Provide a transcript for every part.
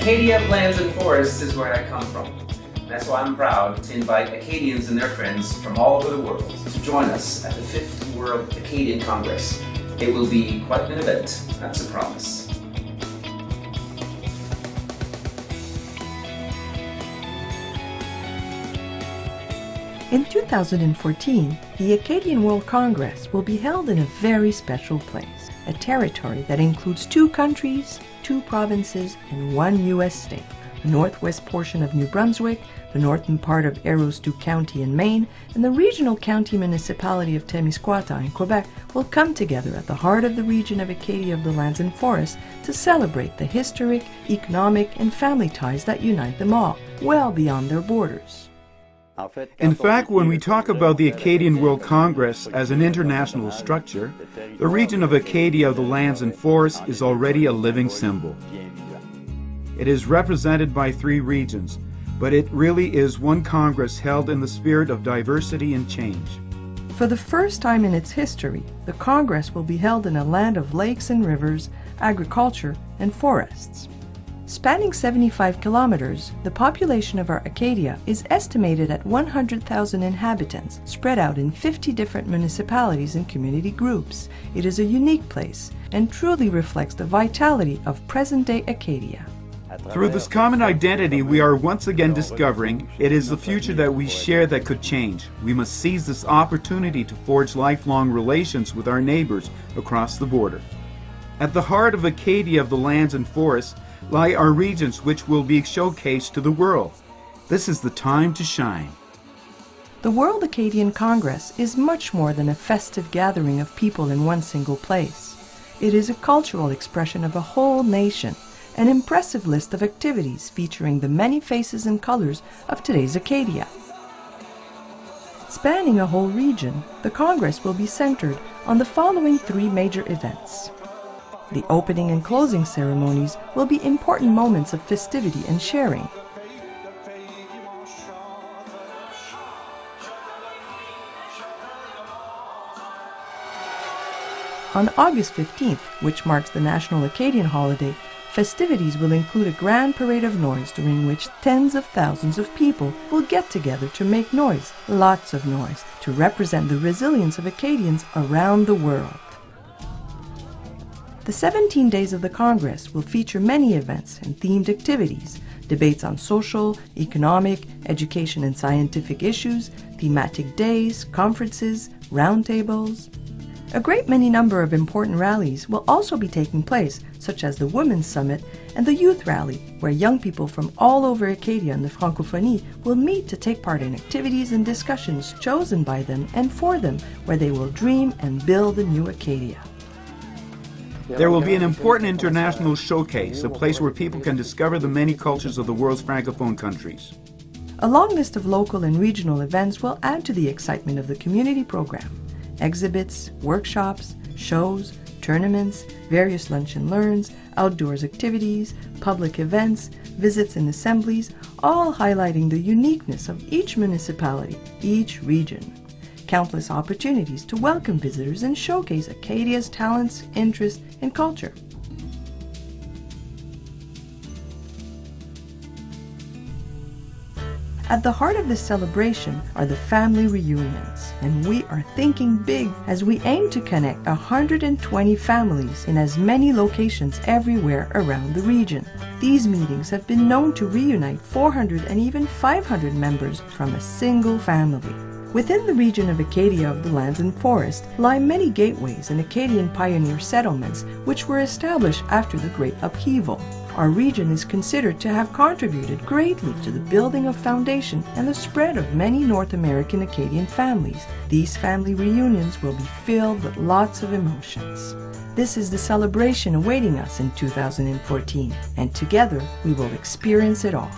Acadia of Lands and Forests is where I come from. That's why I'm proud to invite Acadians and their friends from all over the world to join us at the 5th World Acadian Congress. It will be quite an event, that's a promise. In 2014, the Acadian World Congress will be held in a very special place, a territory that includes 2 countries, 2 provinces, and 1 U.S. state. The northwest portion of New Brunswick, the northern part of Aroostook County in Maine, and the regional county municipality of Témiscouata in Quebec will come together at the heart of the region of Acadia of the Lands and Forests to celebrate the historic, economic, and family ties that unite them all, well beyond their borders. In fact, when we talk about the Acadian World Congress as an international structure, the region of Acadia of the Lands and Forests is already a living symbol. It is represented by 3 regions, but it really is one Congress held in the spirit of diversity and change. For the first time in its history, the Congress will be held in a land of lakes and rivers, agriculture, and forests. Spanning 75 kilometers, the population of our Acadia is estimated at 100,000 inhabitants, spread out in 50 different municipalities and community groups. It is a unique place and truly reflects the vitality of present-day Acadia. Through this common identity we are once again discovering it is the future that we share that could change. We must seize this opportunity to forge lifelong relations with our neighbors across the border. At the heart of Acadia of the Lands and Forests lie our regions which will be showcased to the world. This is the time to shine. The World Acadian Congress is much more than a festive gathering of people in one single place. It is a cultural expression of a whole nation, an impressive list of activities featuring the many faces and colors of today's Acadia. Spanning a whole region, the Congress will be centered on the following 3 major events. The opening and closing ceremonies will be important moments of festivity and sharing. On August 15th, which marks the National Acadian Holiday, festivities will include a grand parade of noise during which tens of thousands of people will get together to make noise, lots of noise, to represent the resilience of Acadians around the world. The 17 days of the Congress will feature many events and themed activities, debates on social, economic, education and scientific issues, thematic days, conferences, roundtables. A great many number of important rallies will also be taking place, such as the Women's Summit and the Youth Rally, where young people from all over Acadia and the Francophonie will meet to take part in activities and discussions chosen by them and for them, where they will dream and build a new Acadia. There will be an important international showcase, a place where people can discover the many cultures of the world's francophone countries. A long list of local and regional events will add to the excitement of the community program. Exhibits, workshops, shows, tournaments, various lunch and learns, outdoors activities, public events, visits and assemblies, all highlighting the uniqueness of each municipality, each region. Countless opportunities to welcome visitors and showcase Acadia's talents, interests, and culture. At the heart of this celebration are the family reunions, and we are thinking big as we aim to connect 120 families in as many locations everywhere around the region. These meetings have been known to reunite 400 and even 500 members from a single family. Within the region of Acadia of the Lands and Forests lie many gateways and Acadian pioneer settlements which were established after the Great Upheaval. Our region is considered to have contributed greatly to the building of foundation and the spread of many North American Acadian families. These family reunions will be filled with lots of emotions. This is the celebration awaiting us in 2014, and together we will experience it all.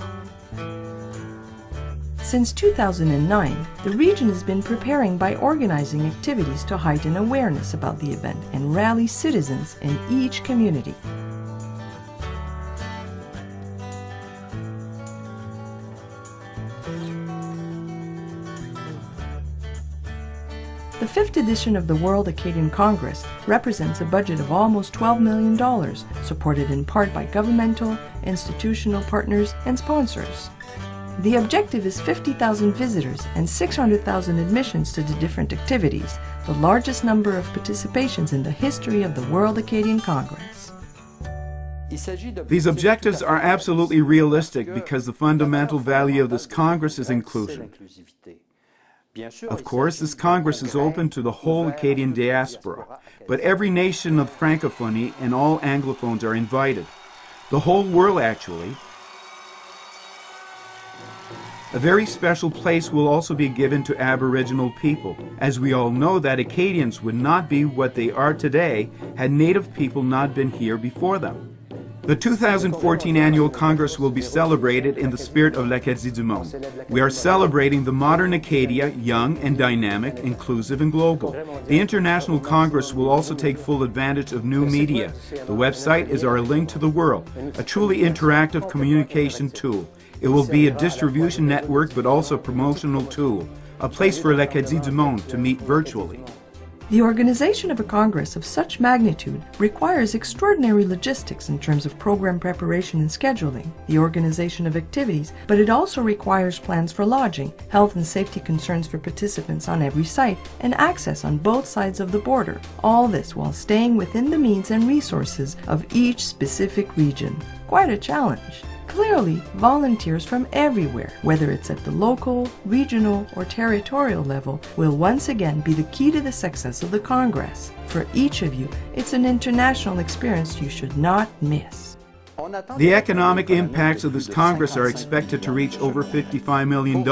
Since 2009, the region has been preparing by organizing activities to heighten awareness about the event and rally citizens in each community. The fifth edition of the World Acadian Congress represents a budget of almost $12 million, supported in part by governmental, institutional partners, and sponsors. The objective is 50,000 visitors and 600,000 admissions to the different activities, the largest number of participations in the history of the World Acadian Congress. These objectives are absolutely realistic because the fundamental value of this Congress is inclusion. Of course, this Congress is open to the whole Acadian diaspora, but every nation of Francophonie and all Anglophones are invited. The whole world, actually. A very special place will also be given to Aboriginal people, as we all know that Acadians would not be what they are today had Native people not been here before them. The 2014 Annual Congress will be celebrated in the spirit of l'Acadie du Monde. We are celebrating the modern Acadia, young and dynamic, inclusive and global. The International Congress will also take full advantage of new media. The website is our link to the world, a truly interactive communication tool. It will be a distribution network but also a promotional tool, a place for l'Acadie du Monde to meet virtually. The organization of a Congress of such magnitude requires extraordinary logistics in terms of program preparation and scheduling, the organization of activities, but it also requires plans for lodging, health and safety concerns for participants on every site, and access on both sides of the border. All this while staying within the means and resources of each specific region. Quite a challenge. Clearly, volunteers from everywhere, whether it's at the local, regional, or territorial level, will once again be the key to the success of the Congress. For each of you, it's an international experience you should not miss. The economic impacts of this Congress are expected to reach over $55 million,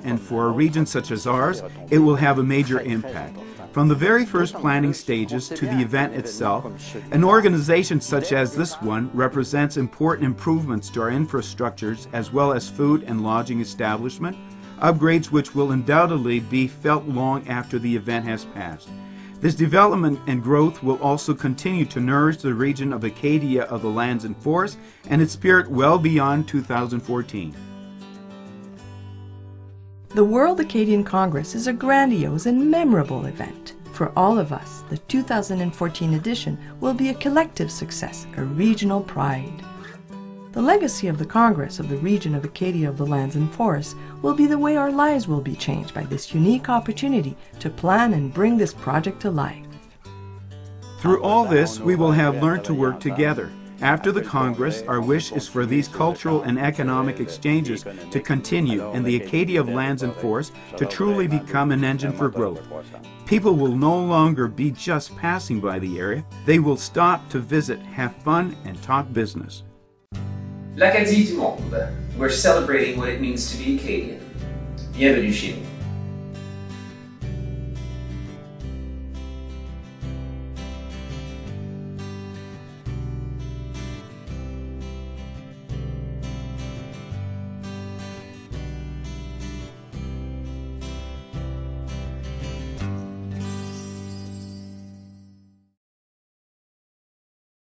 and for a region such as ours, it will have a major impact. From the very first planning stages to the event itself, an organization such as this one represents important improvements to our infrastructures as well as food and lodging establishment, upgrades which will undoubtedly be felt long after the event has passed. This development and growth will also continue to nourish the region of Acadia of the lands and forests and its spirit well beyond 2014. The World Acadian Congress is a grandiose and memorable event. For all of us, the 2014 edition will be a collective success, a regional pride. The legacy of the Congress of the region of Acadia of the lands and forests will be the way our lives will be changed by this unique opportunity to plan and bring this project to life. Through all this, we will have learned to work together. After the Congress, our wish is for these cultural and economic exchanges to continue and the Acadia of lands and forests to truly become an engine for growth. People will no longer be just passing by the area. They will stop to visit, have fun, and talk business. L'Acadie du Monde. We're celebrating what it means to be Acadian. Bienvenue chez nous.